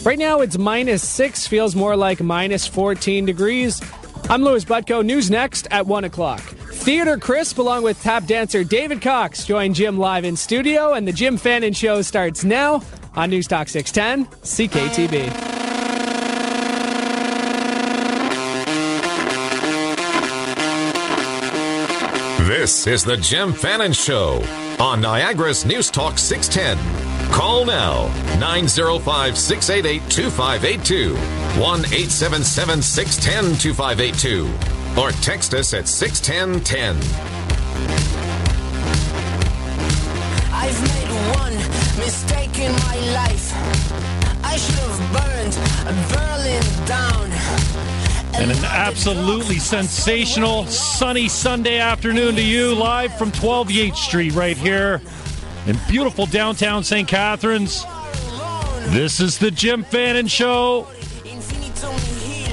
Right now it's -6, feels more like -14 degrees. I'm Louis Butko. News next at 1 o'clock. Theater Crisp, along with tap dancer David Cox, join Jim live in studio, and the Jim Fannin Show starts now on News Talk 610 CKTB. This is the Jim Fannin Show on Niagara's News Talk 610. Call now, 905-688-2582, 1-877-610-2582, or text us at 61010. I've made one mistake in my life. I should have burned Berlin down. And an absolutely sensational sunny Sunday afternoon to you, live from 12 Yates Street right here in beautiful downtown St. Catharines. This is the Jim Fannin Show.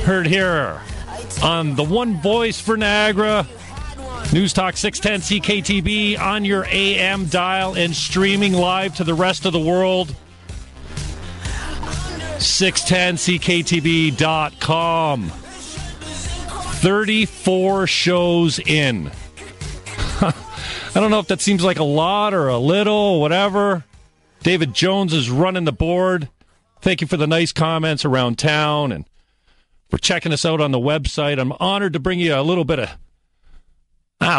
Heard here on the one voice for Niagara, News Talk 610 CKTB on your AM dial and streaming live to the rest of the world. 610CKTB.com. 34 shows in. I don't know if that seems like a lot or a little, whatever. David Jones is running the board. Thank you for the nice comments around town and for checking us out on the website. I'm honored to bring you a little bit of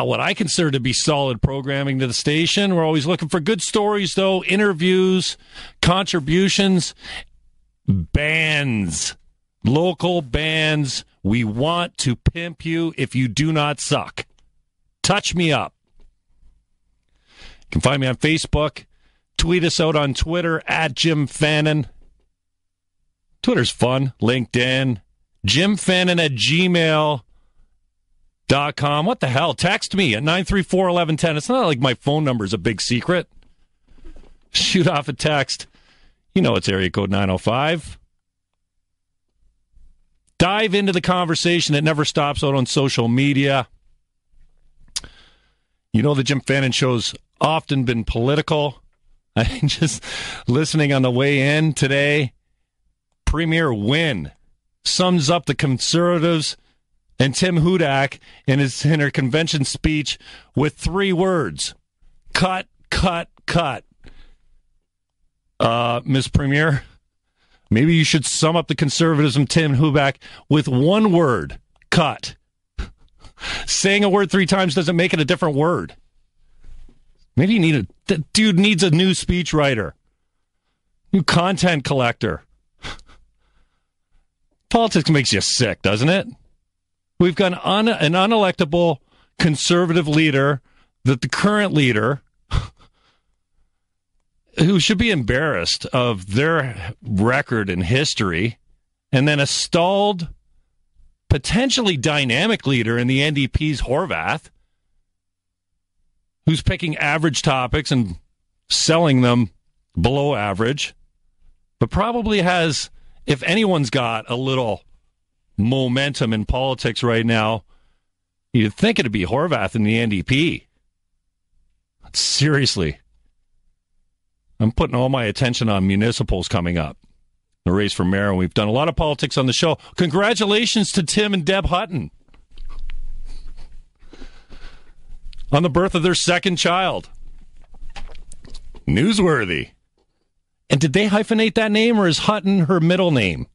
what I consider to be solid programming to the station. We're always looking for good stories, though, interviews, contributions, bands, local bands. We want to pimp you if you do not suck. Touch me up. You can find me on Facebook. Tweet us out on Twitter at Jim Fannin. Twitter's fun. LinkedIn. JimFannin@gmail.com. What the hell? Text me at 934-1110. It's not like my phone number is a big secret. Shoot off a text. You know it's area code 905. Dive into the conversation. It never stops out on social media. You know the Jim Fannin Show's often been political. I'm just listening on the way in today. Premier Wynne sums up the Conservatives and Tim Hudak in her convention speech with 3 words. Cut, cut, cut. Ms. Premier, maybe you should sum up the Conservatives and Tim Hudak with 1 word. Cut. Saying a word 3 times doesn't make it a different word. Maybe that dude needs a new speechwriter. New content collector. Politics makes you sick, doesn't it? We've got an unelectable conservative leader that the current leader, who should be embarrassed of their record and history, and then a stalled, potentially dynamic leader in the NDP's Horvath, who's picking average topics and selling them below average, but probably has, if anyone's got a little momentum in politics right now, you'd think it'd be Horvath in the NDP. Seriously. I'm putting all my attention on municipals coming up. The race for mayor, and we've done a lot of politics on the show. Congratulations to Tim and Deb Hutton on the birth of their second child. Newsworthy. And did they hyphenate that name, or is Hutton her middle name?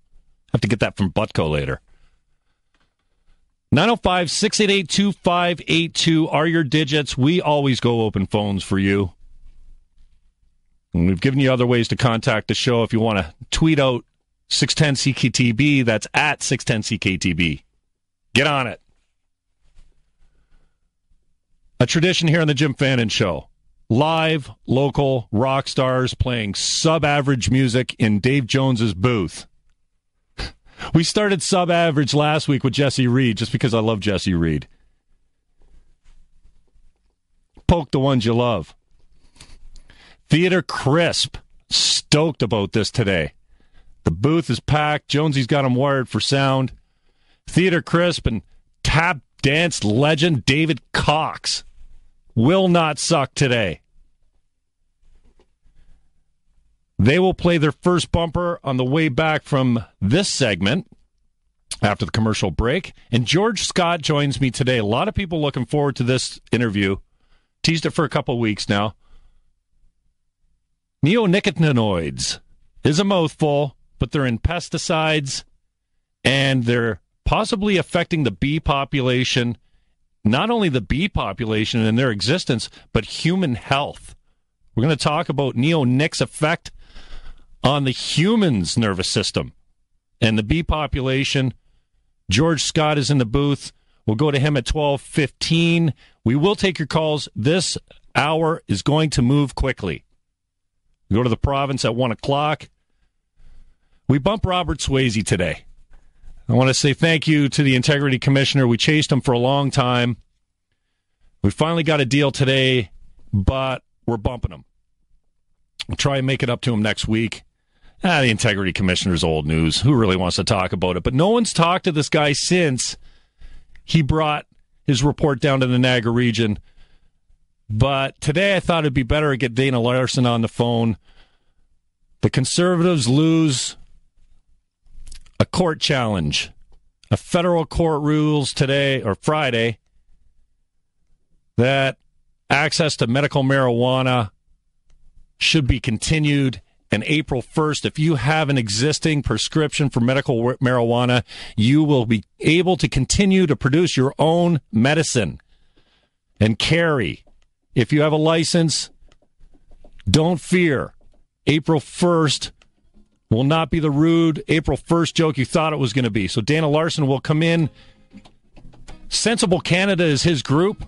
I have to get that from Butko later. 905-688-2582 are your digits. We always go open phones for you. And we've given you other ways to contact the show if you want to tweet out 610CKTB. That's at 610CKTB. Get on it. A tradition here on the Jim Fannin Show. Live, local rock stars playing sub-average music in Dave Jones's booth. We started sub-average last week with Jesse Reed, just because I love Jesse Reed. Poke the ones you love. Theater Crisp. Stoked about this today. The booth is packed. Jonesy's got him wired for sound. Theater Crisp and tap dance legend David Cox will not suck today. They will play their first bumper on the way back from this segment after the commercial break. And George Scott joins me today. A lot of people looking forward to this interview. Teased it for a couple of weeks now. Neonicotinoids is a mouthful, but they're in pesticides, and they're possibly affecting the bee population, not only the bee population and their existence, but human health. We're going to talk about neonic's effect on the human's nervous system and the bee population. George Scott is in the booth. We'll go to him at 12:15. We will take your calls. This hour is going to move quickly. We go to the province at 1 o'clock. We bump Robert Swayze today. I want to say thank you to the Integrity Commissioner. We chased him for a long time. We finally got a deal today, but we're bumping him. We'll try and make it up to him next week. The Integrity Commissioner's old news. Who really wants to talk about it? But no one's talked to this guy since he brought his report down to the Niagara region. But today I thought it'd be better to get Dana Larson on the phone. The Conservatives lose a court challenge. A federal court rules today, or Friday, that access to medical marijuana should be continued. And April 1st, if you have an existing prescription for medical marijuana, you will be able to continue to produce your own medicine and carry. If you have a license, don't fear. April 1st will not be the rude April 1st joke you thought it was going to be. So Dana Larson will come in. Sensible Canada is his group.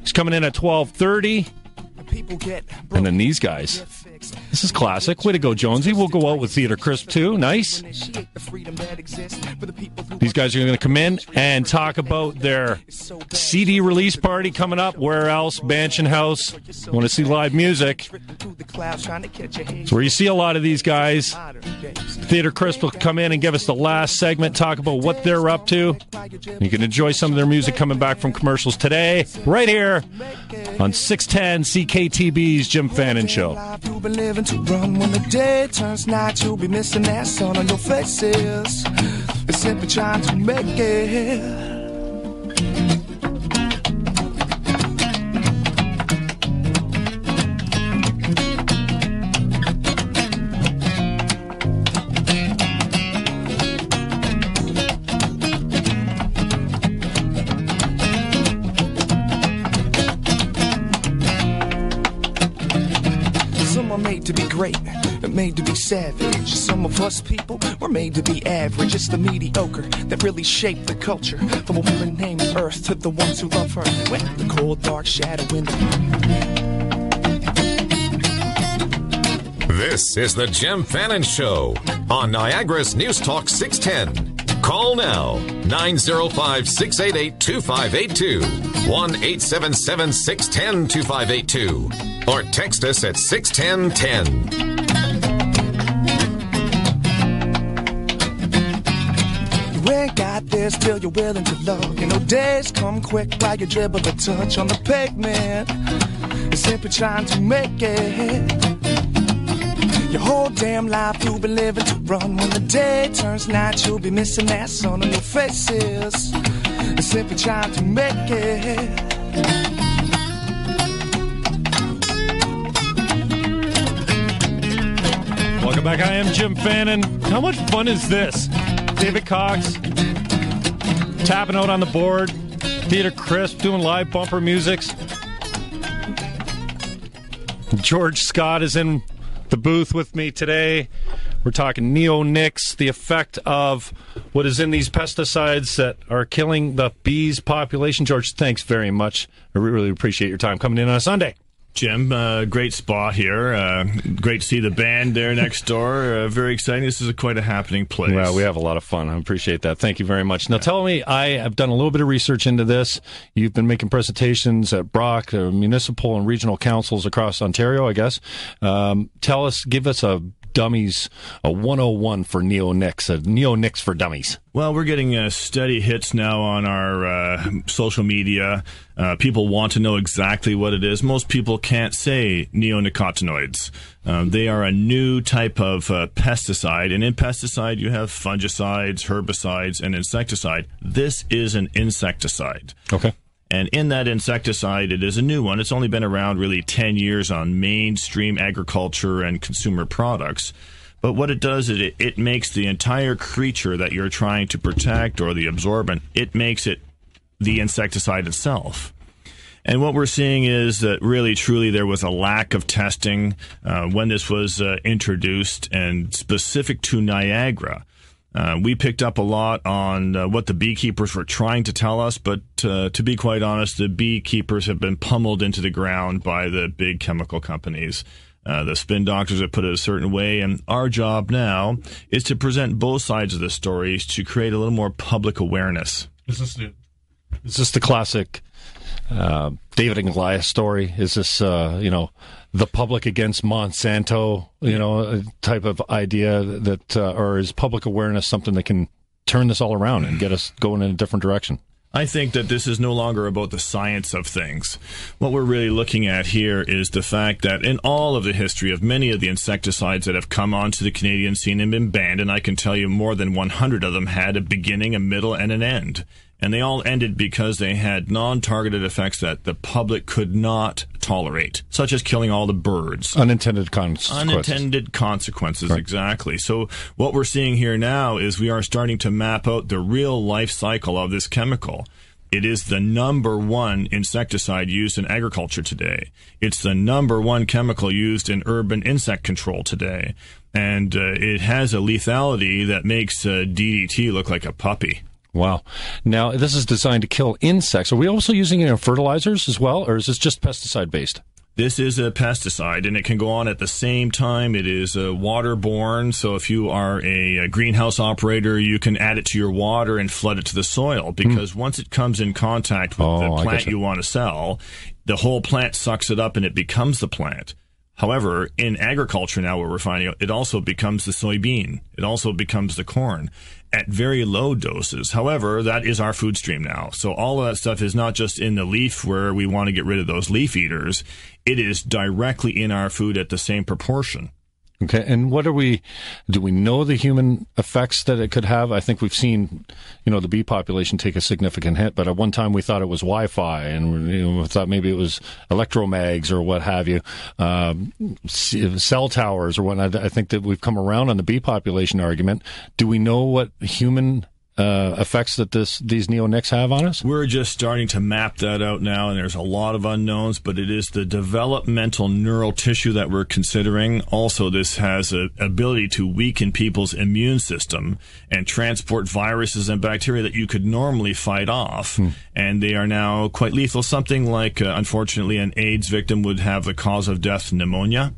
He's coming in at 12:30. And then these guys. This is classic. Way to go, Jonesy. We'll go out with Theater Crisp, too. Nice. These guys are going to come in and talk about their CD release party coming up. Where else? Mansion House. Want to see live music. It's where you see a lot of these guys. Theater Crisp will come in and give us the last segment, talk about what they're up to. You can enjoy some of their music coming back from commercials today, right here on 610 CKTB's Jim Fannin Show. You've been living to run when the day turns night. You'll be missing that sun on your faces. It's simply trying to make it. To be great, made to be savage. Some of us people were made to be average. It's the mediocre that really shaped the culture. From a woman named Earth to the ones who love her. When the cold, dark shadow in the... This is the Jim Fannin Show on Niagara's News Talk 610. Call now, 905-688-2582, 1-877-610-2582. Or text us at 61010. You ain't got this till you're willing to love. You know, days come quick while you dribble a touch on the pavement. You're simply trying to make it. Your whole damn life you've been living to run. When the day turns night, you'll be missing that sun on your faces. You're simply trying to make it. Welcome back. I am Jim Fannin. How much fun is this? David Cox tapping out on the board. Theater Crisp doing live bumper musics. George Scott is in the booth with me today. We're talking neonics, the effect of what is in these pesticides that are killing the bees population. George, thanks very much. I really appreciate your time coming in on a Sunday. Jim, great spot here. Great to see the band there next door. Very exciting. This is quite a happening place. Well, we have a lot of fun. I appreciate that. Thank you very much. Now, tell me, I have done a little bit of research into this. You've been making presentations at Brock, municipal and regional councils across Ontario, I guess. Give us a dummies, a 101 for neonics, a neonics for dummies? Well, we're getting steady hits now on our social media. People want to know exactly what it is. Most people can't say neonicotinoids. They are a new type of pesticide, and in pesticide you have fungicides, herbicides, and insecticide. This is an insecticide. Okay. And in that insecticide, it is a new one. It's only been around really 10 years on mainstream agriculture and consumer products. But what it does is it makes the entire creature that you're trying to protect, or the absorbent, it makes it the insecticide itself. And what we're seeing is that really, truly, there was a lack of testing when this was introduced, and specific to Niagara. We picked up a lot on what the beekeepers were trying to tell us, but to be quite honest, the beekeepers have been pummeled into the ground by the big chemical companies. The spin doctors have put it a certain way, and our job now is to present both sides of the stories to create a little more public awareness. Is this the classic David and Goliath story? Is this, the public against Monsanto, type of idea that, or is public awareness something that can turn this all around and get us going in a different direction? I think that this is no longer about the science of things. What we're really looking at here is the fact that in all of the history of many of the insecticides that have come onto the Canadian scene and been banned, and I can tell you more than 100 of them had a beginning, a middle, and an end. And they all ended because they had non-targeted effects that the public could not tolerate, such as killing all the birds. Unintended consequences. Unintended consequences, right. Exactly. So what we're seeing here now is we are starting to map out the real life cycle of this chemical. It is the number one insecticide used in agriculture today. It's the number one chemical used in urban insect control today. And it has a lethality that makes DDT look like a puppy. Wow. Now, this is designed to kill insects. Are we also using it in fertilizers as well, or is this just pesticide-based? This is a pesticide, and it can go on at the same time. It is waterborne, so if you are a greenhouse operator, you can add it to your water and flood it to the soil, because once it comes in contact with the plant you want to sell, the whole plant sucks it up and it becomes the plant. However, in agriculture now, what we're finding out, it also becomes the soybean. It also becomes the corn at very low doses. However, that is our food stream now. So all of that stuff is not just in the leaf where we want to get rid of those leaf eaters. It is directly in our food at the same proportion. Okay, and do we know the human effects that it could have? I think we've seen, the bee population take a significant hit, but at one time we thought it was Wi-Fi, and we thought maybe it was electromags or what have you, cell towers or whatnot. I think that we've come around on the bee population argument. Do we know what human effects that these neonics have on us? We're just starting to map that out now, and there's a lot of unknowns, but it is the developmental neural tissue that we're considering. Also, this has an ability to weaken people's immune system and transport viruses and bacteria that you could normally fight off, and they are now quite lethal. Something like, unfortunately, an AIDS victim would have the cause of death pneumonia.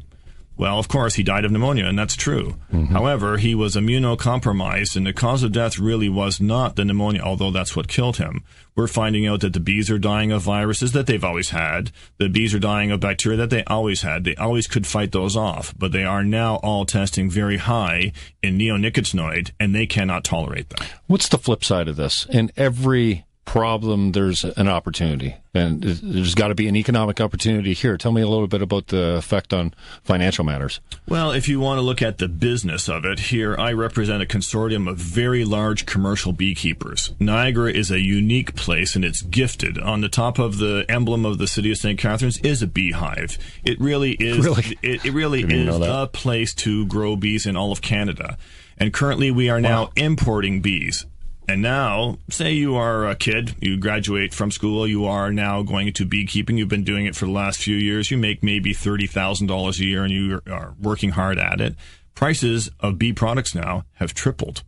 Well, of course, he died of pneumonia, and that's true. However, he was immunocompromised, and the cause of death really was not the pneumonia, although that's what killed him. We're finding out that the bees are dying of viruses that they've always had. The bees are dying of bacteria that they always had. They always could fight those off, but they are now all testing very high in neonicotinoid, and they cannot tolerate them. What's the flip side of this? In every problem, there's an opportunity, and there's got to be an economic opportunity here. Tell me a little bit about the effect on financial matters. Well, if you want to look at the business of it, here I represent a consortium of very large commercial beekeepers. Niagara is a unique place, and it's gifted. On the top of the emblem of the city of St. Catharines is a beehive. It really is. It really is the place to grow bees in all of Canada. And currently, we are now importing bees. And now, say you are a kid, you graduate from school, you are now going into beekeeping, you've been doing it for the last few years, you make maybe $30,000 a year and you are working hard at it. Prices of bee products now have tripled.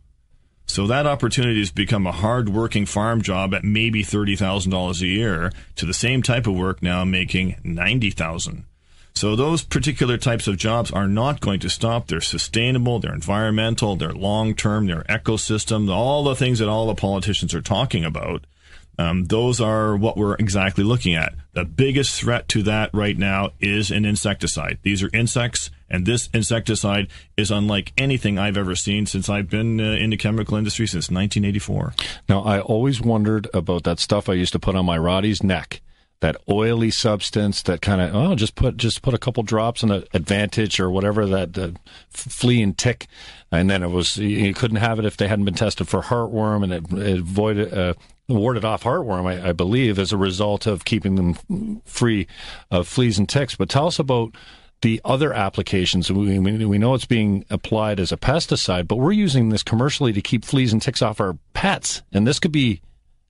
So that opportunity has become a hard-working farm job at maybe $30,000 a year to the same type of work now making $90,000. So those particular types of jobs are not going to stop. They're sustainable, they're environmental, they're long-term, they're ecosystem, all the things that all the politicians are talking about. Those are what we're exactly looking at. The biggest threat to that right now is an insecticide. These are insects, And this insecticide is unlike anything I've ever seen since I've been in the chemical industry since 1984. Now, I always wondered about that stuff I used to put on my Roddy's neck. That oily substance that kind of, just put a couple drops in the Advantage or whatever, that flea and tick. And then you couldn't have it if they hadn't been tested for heartworm, and it warded off heartworm, I believe, as a result of keeping them free of fleas and ticks. But tell us about the other applications. We know it's being applied as a pesticide, but we're using this commercially to keep fleas and ticks off our pets. And this could be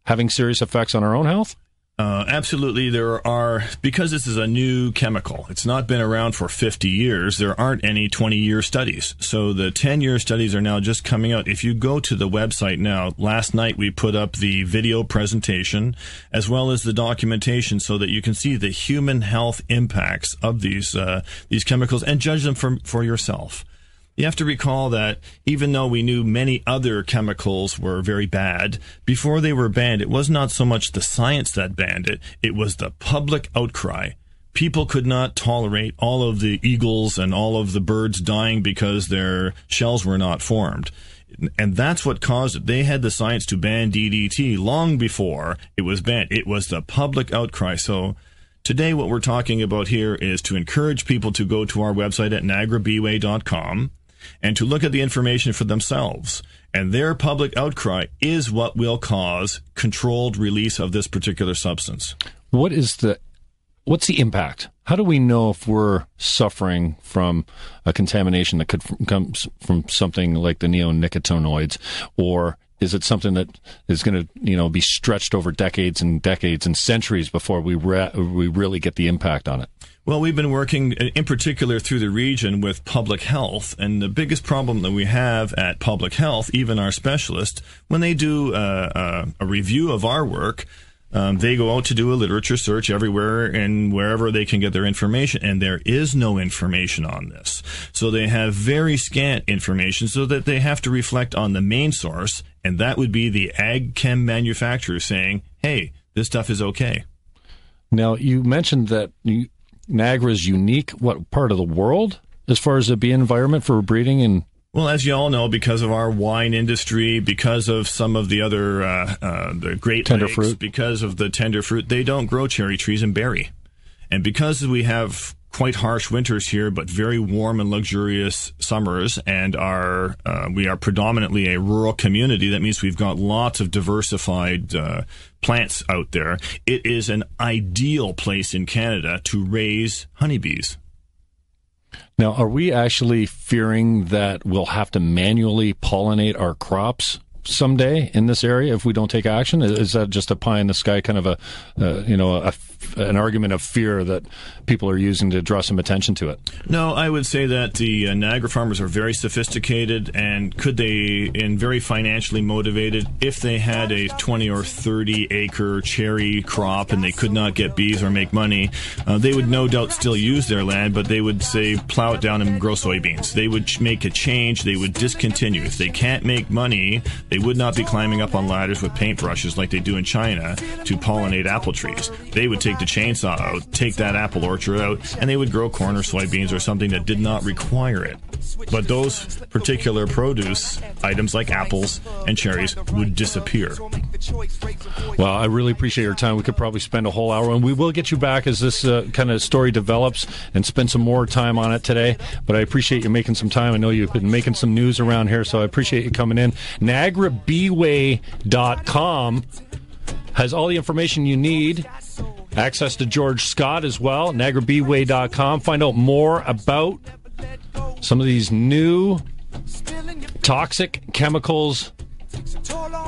having serious effects on our own health? Absolutely. There are, because this is a new chemical, it's not been around for 50 years, there aren't any 20-year studies. So the 10-year studies are now just coming out. If you go to the website now, last night we put up the video presentation as well as the documentation so that you can see the human health impacts of these chemicals and judge them for yourself. You have to recall that even though we knew many other chemicals were very bad, before they were banned, it was not so much the science that banned it, it was the public outcry. People could not tolerate all of the eagles and all of the birds dying because their shells were not formed. And that's what caused it. They had the science to ban DDT long before it was banned. It was the public outcry. So today what we're talking about here is to encourage people to go to our website at NiagaraBeeway.com and to look at the information for themselves. And their public outcry is what will cause controlled release of this particular substance. What's the impact? How do we know if we're suffering from a contamination that could come from something like the neonicotinoids, or is it something that is going to, be stretched over decades and decades and centuries before we really get the impact on it? Well, we've been working in particular through the region with public health, and the biggest problem that we have at public health, even our specialists, when they do a review of our work, they go out to do a literature search everywhere and wherever they can get their information, and there is no information on this. So they have very scant information so that they have to reflect on the main source, and that would be the ag chem manufacturer saying, hey, this stuff is okay. Now, you mentioned that Niagara is unique. What part of the world as far as the bee environment for breeding? And well, as you all know, because of our wine industry, because of some of the other the Great tender Lakes, fruit, because of the tender fruit, they don't grow cherry trees and berry. And because we have quite harsh winters here, but very warm and luxurious summers, and we are predominantly a rural community, that means we've got lots of diversified plants out there. It is an ideal place in Canada to raise honeybees. Now, are we actually fearing that we'll have to manually pollinate our crops someday in this area if we don't take action? Is that just a pie in the sky kind of an argument of fear that people are using to draw some attention to it? No, I would say that the Niagara farmers are very sophisticated, and very financially motivated. If they had a 20 or 30 acre cherry crop and they could not get bees or make money, they would no doubt still use their land, but they would say plow it down and grow soybeans. They would make a change. They would discontinue. If they can't make money, they would not be climbing up on ladders with paintbrushes like they do in China to pollinate apple trees. They would take the chainsaw out, take that apple orchard out, and they would grow corn or soybeans or something that did not require it. But those particular produce items like apples and cherries would disappear. Well, I really appreciate your time. We could probably spend a whole hour, and we will get you back as this kind of story develops and spend some more time on it today. But I appreciate you making some time. I know you've been making some news around here, so I appreciate you coming in. NiagaraBeeway.com has all the information you need. Access to George Scott as well. NiagaraBeeway.com. Find out more about some of these new toxic chemicals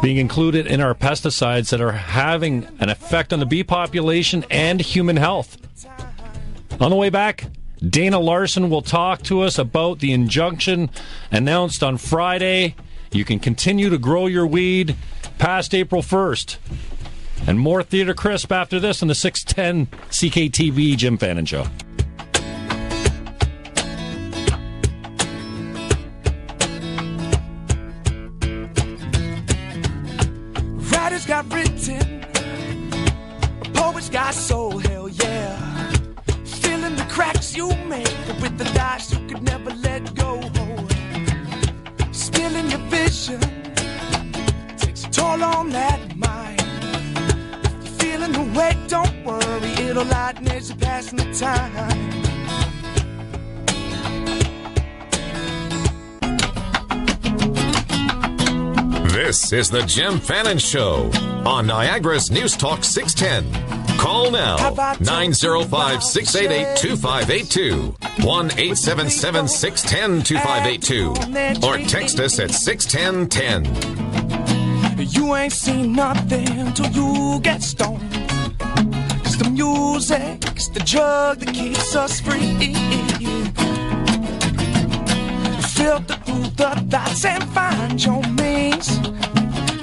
being included in our pesticides that are having an effect on the bee population and human health. On the way back, Dana Larson will talk to us about the injunction announced on Friday. You can continue to grow your weed past April 1st. And more Theater Crisp after this on the 610 CKTV Jim Fannin Show. Writers got written, poets got soul, hell yeah. Feeling the cracks you make, with the dice you could never let go. Stealing your vision takes a toll on that mind. If you're feeling the weight, don't worry, it'll lighten as you're passing the time. This is the Jim Fannin Show on Niagara's News Talk 610. Call now, 905-688-2582, 1-877-610-2582, or text us at 61010. You ain't seen nothing till you get stoned. 'Cause the music's the drug that keeps us free. Filter through the thoughts and find your means.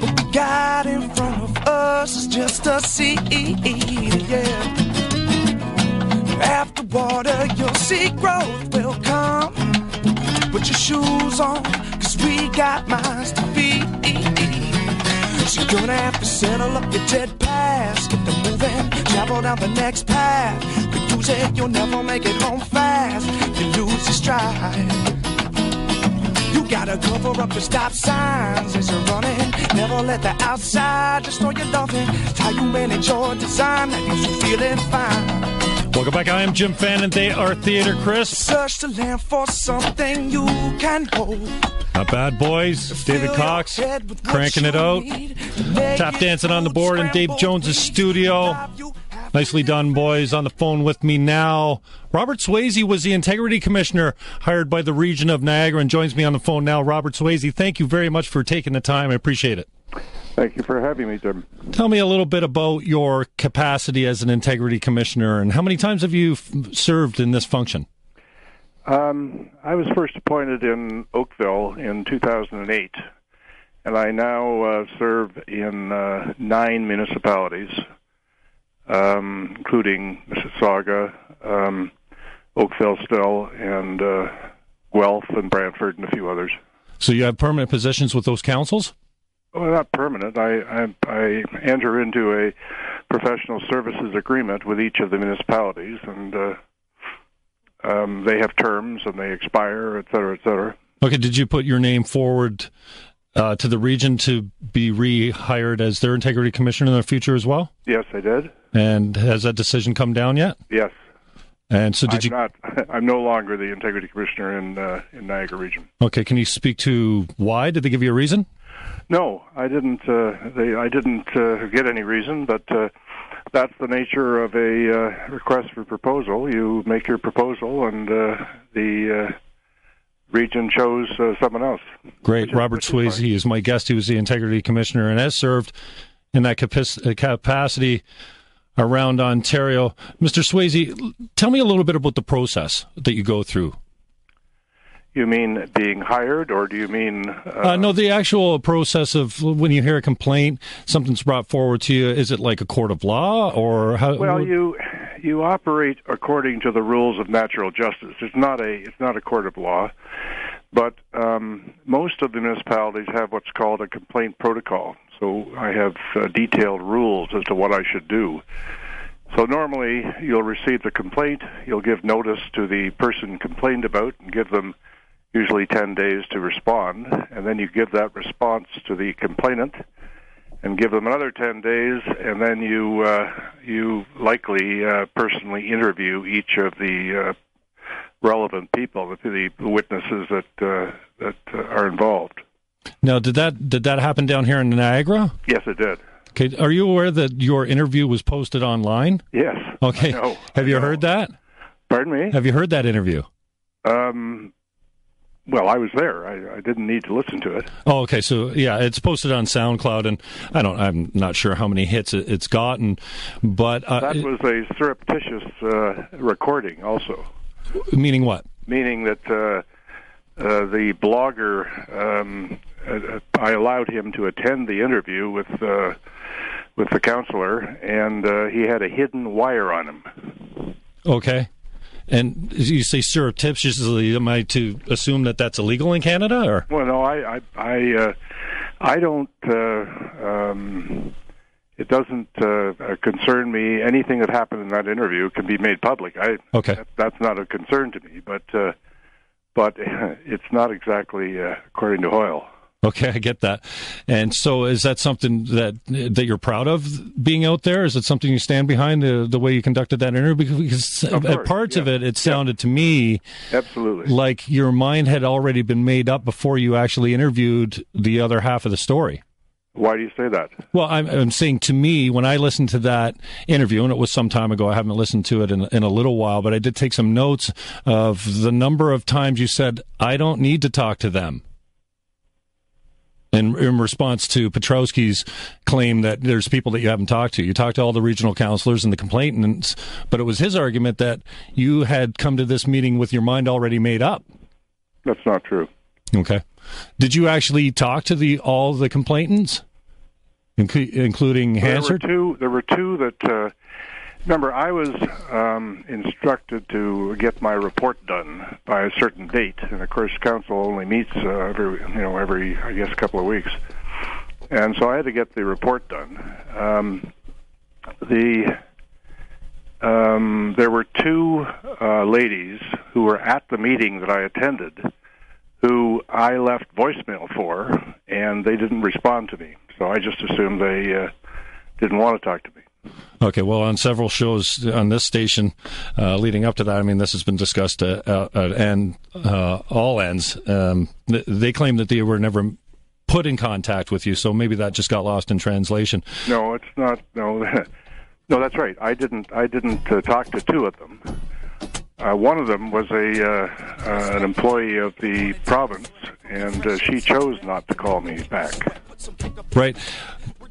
What we got in front of us is just a seed, yeah. After water, you'll see growth will come. Put your shoes on, 'cause we got minds to feed. So you're gonna have to settle up your dead past. Get them moving, travel down the next path. Refuse it, you'll never make it home fast. You lose your stride. You gotta cover up the stop signs as you're running. Never let the outside destroy your loving. It's how you manage your design that leaves you feeling fine. Welcome back. I am Jim Fannin. They are Theater Chris. Search the land for something you can hold. Not bad, boys. David Cox cranking it out. Tap dancing on the board in Dave Jones' studio. Nicely done, boys. On the phone with me now, Robert Swayze was the Integrity Commissioner hired by the region of Niagara and joins me on the phone now. Robert Swayze, thank you very much for taking the time. I appreciate it. Thank you for having me, Jim. Tell me a little bit about your capacity as an Integrity Commissioner and how many times have you served in this function? I was first appointed in Oakville in 2008, and I now serve in 9 municipalities, including Mississauga, Oakville still, and Guelph and Brantford and a few others. So you have permanent positions with those councils? Well, not permanent. I enter into a professional services agreement with each of the municipalities, and they have terms and they expire, et cetera, et cetera. Okay, did you put your name forward to the region to be rehired as their Integrity Commissioner in the future as well? Yes, I did. And has that decision come down yet? Yes. And so did I'm no longer the Integrity Commissioner in Niagara region. Okay, can you speak to why? Did they give you a reason? No, I didn't. I didn't get any reason, but that's the nature of a request for proposal. You make your proposal, and the region chose someone else. Great. Robert Swayze is my guest. He was the Integrity Commissioner and has served in that capacity around Ontario. Mr. Swayze, tell me a little bit about the process that you go through. You mean being hired, or do you mean... No, the actual process of when you hear a complaint, something's brought forward to you. Is it like a court of law, or how? Well, you operate according to the rules of natural justice. It's not a court of law, but most of the municipalities have what's called a complaint protocol. So I have detailed rules as to what I should do. So normally you'll receive the complaint, you'll give notice to the person complained about and give them usually 10 days to respond, and then you give that response to the complainant and give them another 10 days, and then you likely personally interview each of the relevant people, the witnesses that are involved. Now, did that happen down here in Niagara? Yes, it did. Okay, are you aware that your interview was posted online? Yes. Okay. Have you heard that? Pardon me? Have you heard that interview? Well, I was there. I didn't need to listen to it. Oh, okay. So, yeah, it's posted on SoundCloud, and I'm not sure how many hits it's gotten, but... that was a surreptitious recording also. Meaning what? Meaning that the blogger, I allowed him to attend the interview with the counselor, and he had a hidden wire on him. Okay. And you say surreptitiously, am I to assume that that's illegal in Canada? Or? Well, no, I don't it doesn't concern me. Anything that happened in that interview can be made public. That's not a concern to me, but it's not exactly according to Hoyle. Okay, I get that. And so is that something that you're proud of being out there? Is it something you stand behind, the way you conducted that interview? Because at parts of it sounded to me absolutely like your mind had already been made up before you actually interviewed the other half of the story. Why do you say that? Well, I'm saying, to me, when I listened to that interview, and it was some time ago, I haven't listened to it in a little while, but I did take some notes of the number of times you said, I don't need to talk to them. In response to Petrowski's claim that there's people that you haven't talked to. You talked to all the regional councillors and the complainants, but it was his argument that you had come to this meeting with your mind already made up. That's not true. Okay. Did you actually talk to all the complainants, including Hansard? There were two that. Remember, I was instructed to get my report done by a certain date, and of course, council only meets every I guess couple of weeks, and so I had to get the report done. There were two ladies who were at the meeting that I attended, who I left voicemail for, and they didn't respond to me. So I just assumed they didn't want to talk to me. Okay, well, on several shows on this station leading up to that, I mean, this has been discussed at all ends. They claim that they were never put in contact with you, so maybe that just got lost in translation. No, it's not. No, no, that's right. I didn't talk to two of them. One of them was an employee of the province, and she chose not to call me back. Right.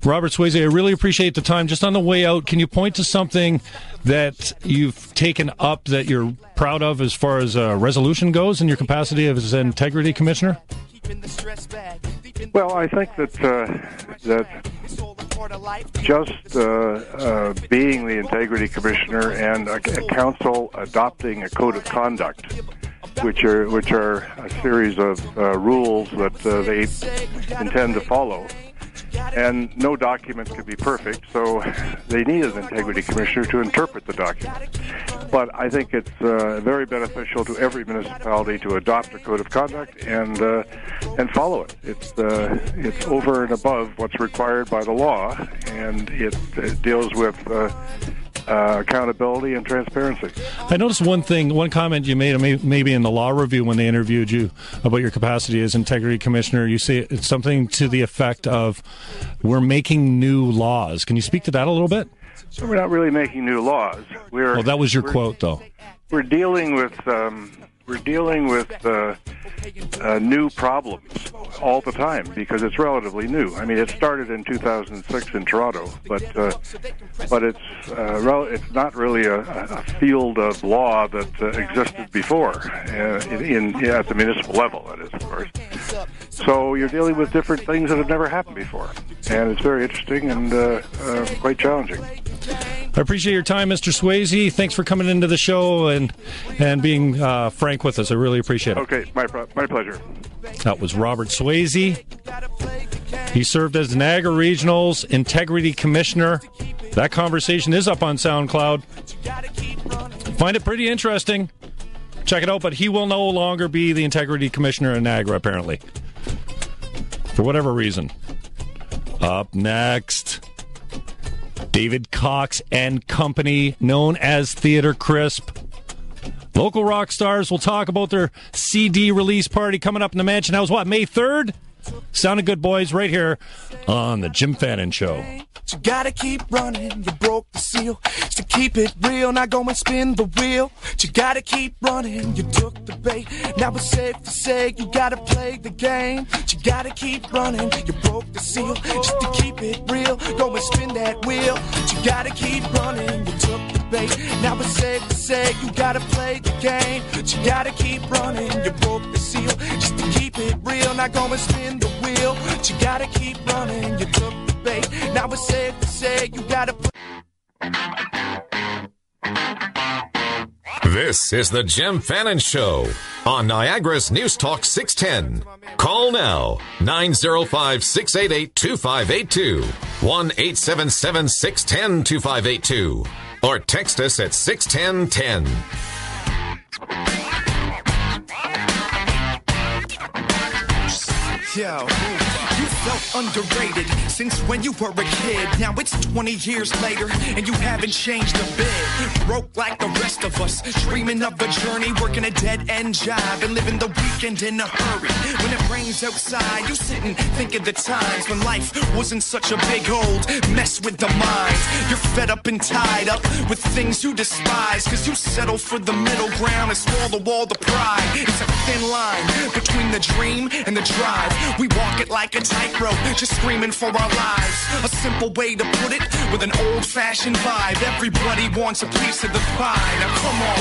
Robert Swayze, I really appreciate the time. Just on the way out, can you point to something that you've taken up that you're proud of as far as resolution goes in your capacity as an integrity commissioner? Well, I think that just being the integrity commissioner and a council adopting a code of conduct, which are a series of rules that they intend to follow. And no document can be perfect, so they need an integrity commissioner to interpret the document. But I think it's very beneficial to every municipality to adopt a code of conduct and follow it. It's over and above what's required by the law, and it deals with accountability and transparency. I noticed one comment you made maybe in the law review when they interviewed you about your capacity as integrity commissioner. You say it's something to the effect of, we're making new laws. Can you speak to that a little bit? So we're not really making new laws. Well, that was your quote, though. We're dealing with new problems all the time because it's relatively new. I mean, it started in 2006 in Toronto, but it's not really a field of law that existed before at the municipal level. That is, of course. So you're dealing with different things that have never happened before, and it's very interesting and quite challenging. I appreciate your time, Mr. Swayze. Thanks for coming into the show and being frank with us. I really appreciate it. Okay, my pleasure. That was Robert Swayze. He served as the Niagara Regional's Integrity Commissioner. That conversation is up on SoundCloud. Find it pretty interesting. Check it out, but he will no longer be the Integrity Commissioner in Niagara, apparently. For whatever reason. Up next, David Cox and Company, known as Theatre Crisp. Local rock stars will talk about their CD release party coming up in the Mansion House. May 3rd? Sounding good, boys, right here on the Jim Fannin Show. You gotta keep running, you broke the seal. To keep it real, now go and spin the wheel. You gotta keep running, you took the bait. Now it's safe to say you gotta play the game. You gotta keep running, you broke the seal. Just to keep it real, go and spin that wheel. You gotta keep running, you took the bait. Now it's safe to say you gotta play the game. You gotta keep running, you broke the seal. Just to keep it real, now go and spin the wheel. You gotta keep running, you took the bait. Now it's safe to say you gotta play. This is the Jim Fannin Show on Niagara's News Talk 610. Call now, 905-688-2582. 1-877-610-2582 or text us at 61010. Yo, you felt underrated since when you were a kid. Now it's 20 years later and you haven't changed a bit. Broke like the rest of us, dreaming of a journey, working a dead-end job and living the weekend in a hurry. When it rains outside, you sit and think of the times when life wasn't such a big old mess with the mind. You're fed up and tied up with things you despise, cause you settle for the middle ground and swallow all the pride. It's a thin line between the dream and the drive. We walk it like a tightrope, just screaming for our lives. A simple way to put it, with an old-fashioned vibe. Everybody wants a piece of the pie. Now come on.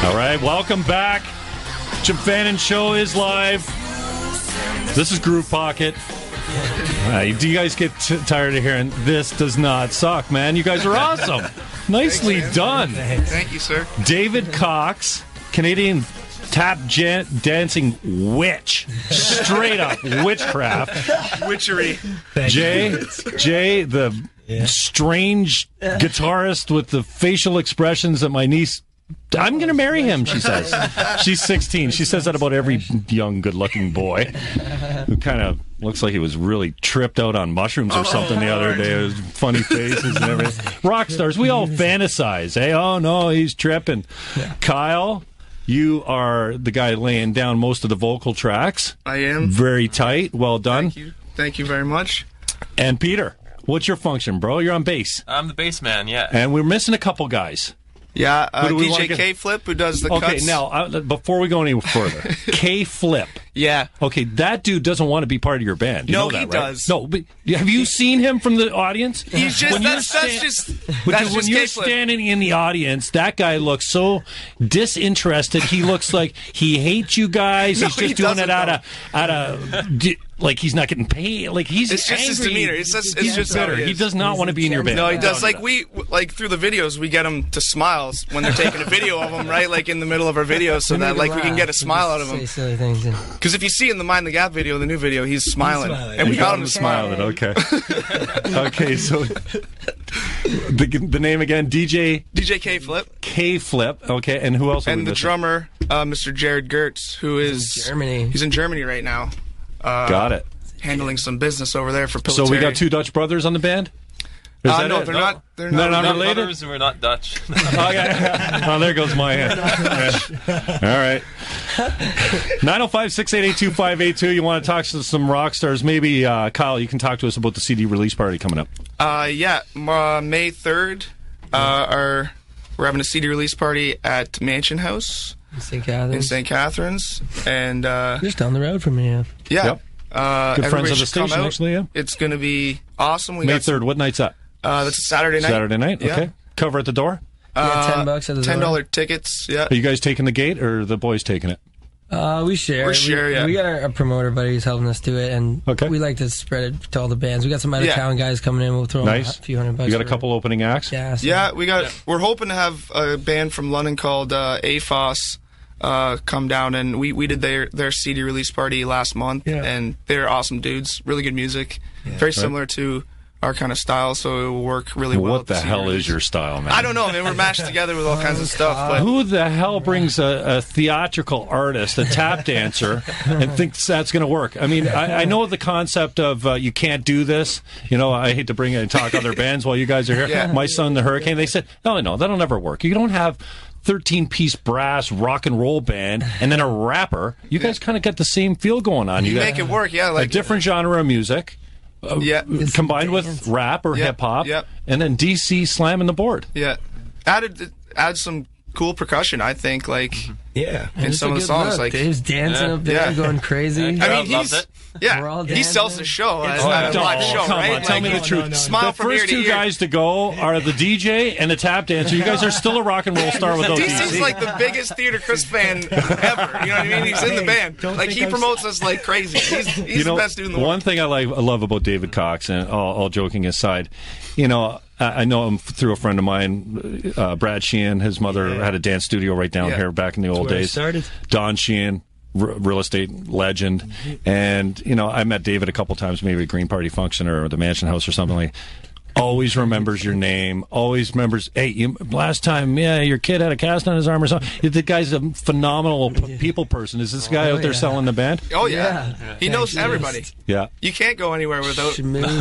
All right, welcome back. Jim Fannin Show is live. This is Groove Pocket. Do you guys get tired of hearing this does not suck, man? You guys are awesome. Nicely done. Thank you, sir. David Cox, Canadian tap dancing witch. Straight up witchcraft. Witchery. Jay, the strange guitarist with the facial expressions that my niece... I'm going to marry him, she says. She's 16. She says that about every young, good-looking boy who kind of looks like he was really tripped out on mushrooms or something the other day. It was funny faces and everything. Rock stars, we all fantasize, eh? Oh, no, he's tripping. Yeah. Kyle, you are the guy laying down most of the vocal tracks. I am. Very tight. Well done. Thank you. Thank you very much. And Peter, what's your function, bro? You're on bass. I'm the bass man, yeah. And we're missing a couple guys. Yeah, DJ K-Flip, who does the cuts. Okay, now, before we go any further, K-Flip. Yeah. Okay, that dude doesn't want to be part of your band. You know that, he right? does. No, but have you seen him from the audience? He's just, when you're standing in the audience, that guy looks so disinterested. He looks like he hates you guys. No, he's just doing it out of like he's not getting paid. Like he's It's just angry. his demeanor. It's just bitter. He does not want to be in your band. No, he does. Like through the videos, we get him to smile when they're taking a video of him, right? Like in the middle of our videos, so that like we can get a smile out of him. Silly things. Because if you see in the Mind the Gap video, the new video, he's smiling. And we got him to smile. Okay. Okay, so the name again, DJ K-Flip. K-Flip, okay, and who else? And the drummer, Mr. Jared Gertz, who is Germany. He's in Germany right now. Got it. Handling some business over there for Pilotary. So we got two Dutch brothers on the band? No, they're not. They're not related. Brothers, we're not Dutch. Oh, there goes my hand. All right. 905-688-2582. You want to talk to some rock stars? Maybe Kyle, you can talk to us about the CD release party coming up. Yeah, May 3rd. We're having a CD release party at Mansion House in St. Catharines, and just down the road from me. Yeah. Yep. Good friends of the station, actually. Yeah. It's going to be awesome. May 3rd. What night's that? That's a Saturday night. Saturday night. Yeah. Okay. Cover at the door. $10 at the door. $10 tickets. Yeah. Are you guys taking the gate, or are the boys taking it? We share. We got our promoter buddies helping us do it, and we like to spread it to all the bands. We got some out of town guys coming in. We'll throw them a few $100. You got a couple opening acts. Yeah. So. Yeah, we're hoping to have a band from London called AFOS come down, and we did their CD release party last month, and they're awesome dudes. Really good music. Very similar to our kind of style, so it will work really well. What the hell is your style, man? I don't know, man. We're mashed together with all kinds of stuff. But who the hell brings a theatrical artist, a tap dancer, and thinks that's going to work? I mean, I know the concept of you can't do this. You know, I hate to bring it and talk other bands while you guys are here. Yeah. My Son, the Hurricane, they said, no, that'll never work. You don't have 13-piece brass rock and roll band and then a rapper. You guys kind of got the same feel going on. You make it work, like a different genre of music. Combined with rap or hip-hop, and then DC slamming the board. Yeah. Add some cool percussion, I think, like, in some of the songs. Like, Dave's dancing up there, going crazy. I mean, Yeah, he sells the show at a live show, right? Tell me the truth. No. Smile the from ear first to two ear. guys to go are the DJ and the tap dancer. You guys are still a rock and roll star without DC's like the biggest Theater Chris fan ever. You know what I mean? He's in the band. Like, he promotes us like crazy. He's the best dude in the world. One thing I love about David Cox, and all joking aside, I know him through a friend of mine, Brad Sheehan. His mother had a dance studio right down here back in the old days. Don Sheehan, real estate legend. And, I met David a couple times, maybe at a Green Party function or the Mansion House or something like. Always remembers your name. Always remembers, hey, last time, your kid had a cast on his arm or something. The guy's a phenomenal people person. Is this guy out there selling the band? Oh, yeah. He knows everybody. Yeah. You can't go anywhere without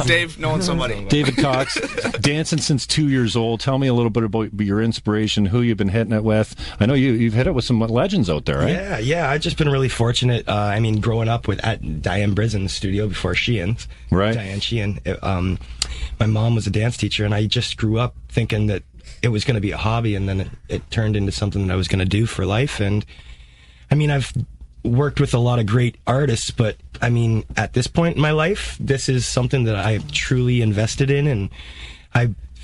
Dave knowing somebody. David Cox, dancing since 2 years old. Tell me a little bit about your inspiration, who you've been hitting it with. I know you've hit it with some legends out there, right? Yeah. I've just been really fortunate. Growing up at Diane Brisen's studio before Sheehan's. Right. Diane Sheehan. My mom was a dance teacher, and I just grew up thinking that it was going to be a hobby, and then it turned into something that I was going to do for life. And I've worked with a lot of great artists, but at this point in my life, this is something that I've truly invested in, and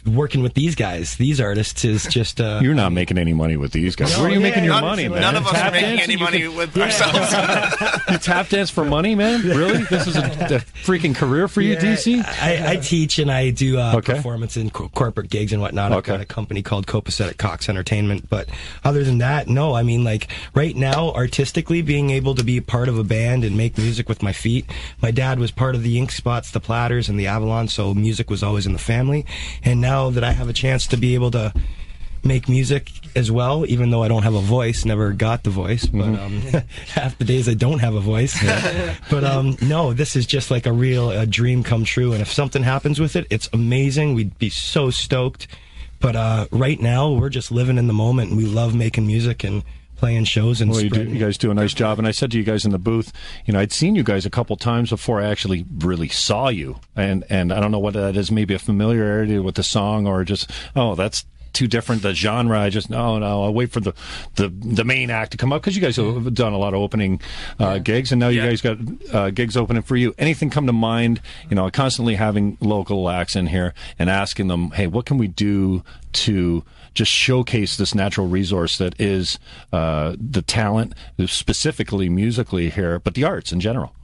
working with these guys, these artists, is just... You're not making any money with these guys. Where are you making your money, man? None of us are making any money with ourselves. You tap dance for money, man? Really? This is a freaking career for you, DC? I teach and I do performance and corporate gigs and whatnot. I've got a company called Copacetic Cox Entertainment. But other than that, no. Right now, artistically, being able to be part of a band and make music with my feet. My dad was part of the Ink Spots, the Platters, and the Avalon, so music was always in the family. And now that I have a chance to be able to make music as well, even though I don't have a voice, never got the voice, but half the days I don't have a voice. But no, this is just like a real dream come true, and if something happens with it, it's amazing. We'd be so stoked. But right now, we're just living in the moment, and we love making music and playing shows and you guys do a nice job. And I said to you guys in the booth, I'd seen you guys a couple times before I actually really saw you, and I don't know what that is, maybe a familiarity with the song, or just that's too different, the genre. I just I'll wait for the main act to come up, because you guys have done a lot of opening gigs, and now you guys got gigs opening for you. Anything come to mind? Constantly having local acts in here and asking them, hey, what can we do to just showcase this natural resource that is the talent, specifically musically here, but the arts in general?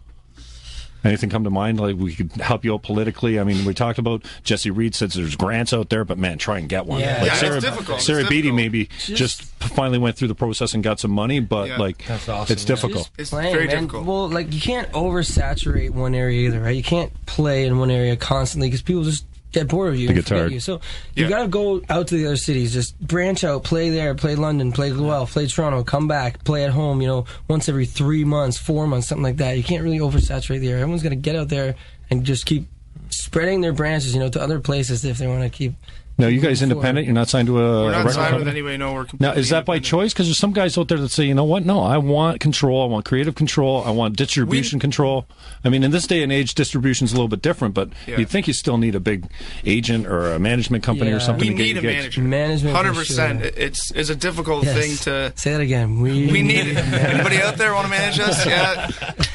Anything come to mind? Like, we could help you out politically? We talked about, Jesse Reed says there's grants out there, but man, try and get one. It's difficult. Sarah Beatty maybe just finally went through the process and got some money, but that's awesome. It's difficult. It's very difficult. Well, you can't oversaturate one area either, right? You can't play in one area constantly, because people just get bored of you. They get tired. You. So you got to go out to the other cities, just branch out, play there, play London, play Guelph, play Toronto, come back, play at home, once every 3 months, 4 months, something like that. You can't really oversaturate the area. Everyone's going to get out there and just keep spreading their branches, to other places if they want to keep... No, you guys independent? You're not signed to a We're not record signed company? with anybody. No, we're completely Now, is that by choice? Because there's some guys out there that say, you know what? No, I want control. I want creative control. I want distribution control. In this day and age, distribution's a little bit different, but you'd think you still need a big agent or a management company or something to get you gigs. We need a manager. Management, 100%. Sure. It's a difficult thing to... Say that again. We need it. Anybody out there want to manage us? Yeah,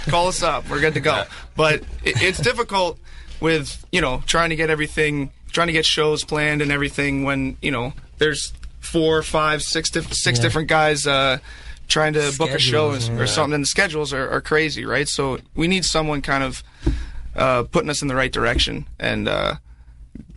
call us up. We're good to go. But it's difficult with, trying to get everything... trying to get shows planned and everything when there's 4, 5, 6 different guys trying to book a show or something, and the schedules are crazy, right? So we need someone kind of putting us in the right direction and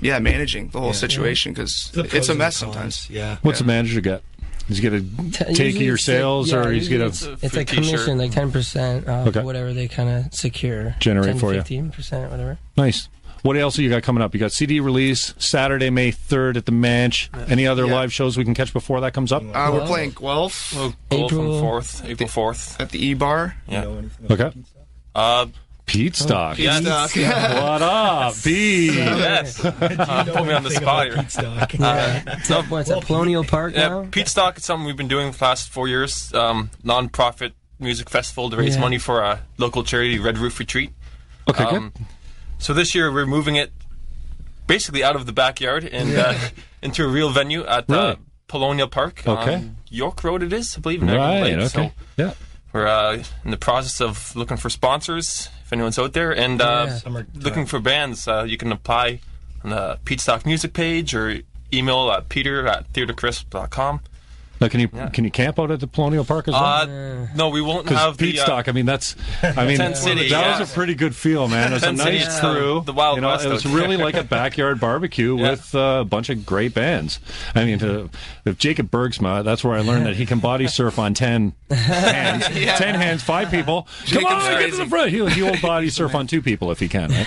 managing the whole situation, because it's a mess sometimes. What's a manager get? He's going to take your sales, or he's going to... It's a commission, like 10% of whatever they kind of secure. Generate 10, for 15%, you. 15%, whatever. Nice. What else have you got coming up? You got CD release Saturday, May 3rd at the Manch. Any other live shows we can catch before that comes up? We're playing Guelph. April 4th. At the E-Bar. Yeah. Okay. Pete Stock. Yes. What up, Pete? Yes. Put me on the spot here. What's at Colonial Park now? Pete Stock is something we've been doing for the last 4 years. Non-profit music festival to raise money for a local charity, Red Roof Retreat. Okay, good. So this year we're moving it basically out of the backyard and into a real venue at Colonial Park on York Road. It is, I believe. Right. Okay. So, we're in the process of looking for sponsors, if anyone's out there, and looking for bands. You can apply on the Petrowski music page or email peter@theatercrisp.com. Now, can you camp out at the Colonial Park as well? No, we won't have the Peatstock. Tent City. That was a pretty good feel, man. It was a nice crew. The Wild West. It was really like a backyard barbecue with a bunch of great bands. I mean, if Jacob Bergsma, that's where I learned that he can body surf on 10 hands. 10 hands, 5 people. Come on, get to the front. He'll body surf on 2 people if he can. Right?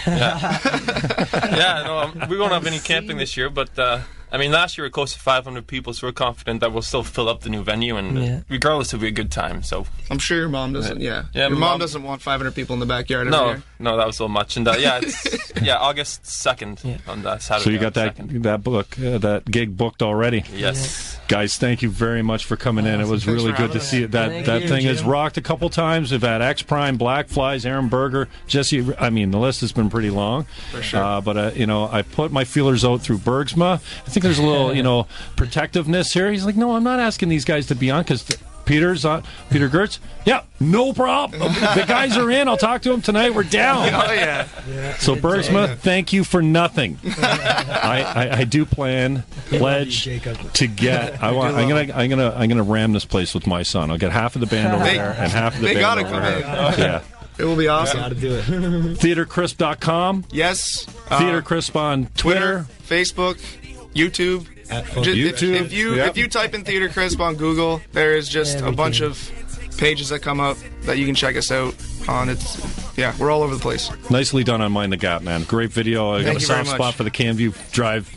We won't have any camping this year, but. Last year we were close to 500 people, so we're confident that we'll still fill up the new venue, and regardless, it'll be a good time. So I'm sure your mom doesn't. Your mom doesn't want 500 people in the backyard. No, that was so much. And it's August 2nd on that Saturday. So you got that gig booked already. Yes, guys, thank you very much for coming in. It was really good to see it. That thing has rocked a couple times. We've had X Prime, Black Flies, Aaron Berger, Jesse. The list has been pretty long. For sure. But I put my feelers out through Bergsma. I think there's a little, protectiveness here. He's like, no, I'm not asking these guys to be on because Peter Gertz. Yeah, no problem. The guys are in. I'll talk to them tonight. We're down. Oh yeah. So Bergsma, thank you for nothing. I do pledge to get. I'm gonna ram this place with my son. I'll get half of the band over there and half of the band over here. Yeah. It will be awesome. Got to do it. TheaterCrisp.com. Yes. Theater Crisp on Twitter, Facebook, YouTube. If you type in Theater Crisp on Google, there is just a bunch of pages that come up that you can check us out on. We're all over the place. Nicely done on Mind the Gap, man. Great video. I got a soft spot for the Camview drive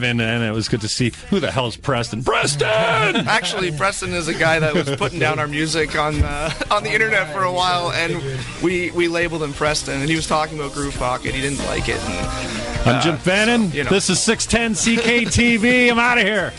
in, and it was good to see. Who the hell is Preston? Preston! Actually, Preston is a guy that was putting down our music on the internet for a while, and we labeled him Preston, and he was talking about Groove Pocket. He didn't like it. And, I'm Jim Fannin. This is 610 CKTV. I'm out of here.